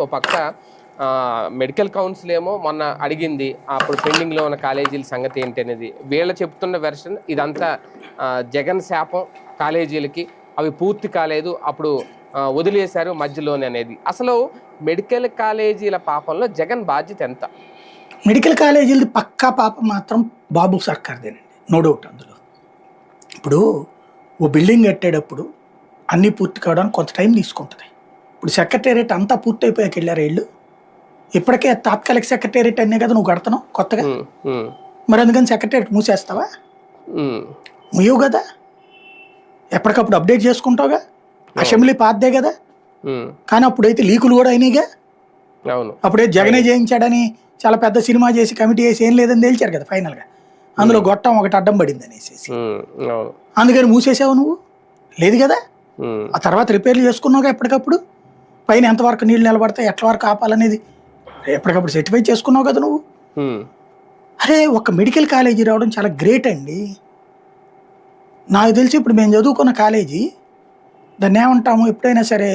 ఓ పక్క medical council ఏమో మొన్న అడిగింది అప్పుడు పెండింగ్లో ఉన్న కాలేజీల సంగతి ఏంటి అనేది. వీళ్ళ చెప్తున్న వెర్షన్ ఇదంతా జగన్ శాపం కాలేజీలకి, అవి పూర్తి కాలేదు, అప్పుడు వదిలేశారు మధ్యలోనే అనేది. అసలు మెడికల్ కాలేజీల పాపంలో జగన్ బాధ్యత ఎంత? మెడికల్ కాలేజీలది పక్కా పాపం మాత్రం బాబు సర్కార్దేనండి, నో డౌట్. అందులో ఇప్పుడు ఓ బిల్డింగ్ కట్టేటప్పుడు అన్నీ పూర్తి కావడానికి కొంత టైం తీసుకుంటుంది. ఇప్పుడు సెక్రటేరియట్ అంతా పూర్తి అయిపోయాక వెళ్ళారు వీళ్ళు. ఇప్పటికే తాత్కాలిక సెక్రటేరియట్ అనే కదా నువ్వు కడతావు కొత్తగా. మరి అందుకని సెక్రటేరియట్ మూసేస్తావా? ముయ్యవు కదా, ఎప్పటికప్పుడు అప్డేట్ చేసుకుంటావుగా. అసెంబ్లీ పాతదే కదా, కానీ అప్పుడైతే లీకులు కూడా అయినాయిగా. అప్పుడైతే జగనే చేయించాడని చాలా పెద్ద సినిమా చేసి కమిటీ వేసి ఏం లేదని తేల్చారు కదా ఫైనల్గా. అందులో గొట్టం ఒకటి అడ్డం పడింది అనేసి అందుకని మూసేసావు నువ్వు, లేదు కదా. ఆ తర్వాత రిపేర్లు చేసుకున్నావుగా ఎప్పటికప్పుడు. పైన ఎంతవరకు నీళ్ళు నిలబడతాయి, ఎట్ల వరకు ఆపాలనేది ఎప్పటికప్పుడు సర్టిఫై చేసుకున్నావు కదా నువ్వు. అరే, ఒక మెడికల్ కాలేజీ రావడం చాలా గ్రేట్ అండి. నాకు తెలిసి ఇప్పుడు మేము చదువుకున్న కాలేజీ, దాన్ని ఏమంటాము, ఎప్పుడైనా సరే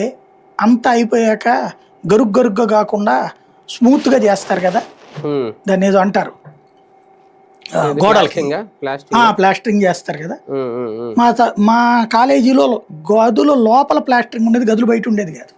అంతా అయిపోయాక గరుగ్గా కాకుండా స్మూత్గా చేస్తారు కదా, దాన్ని ఏదో అంటారు, గోడలకి ప్లాస్టరింగ్ చేస్తారు కదా. మా కాలేజీలో గదుల లోపల ప్లాస్టరింగ్ ఉండేది, గదులు బయట ఉండేది కాదు.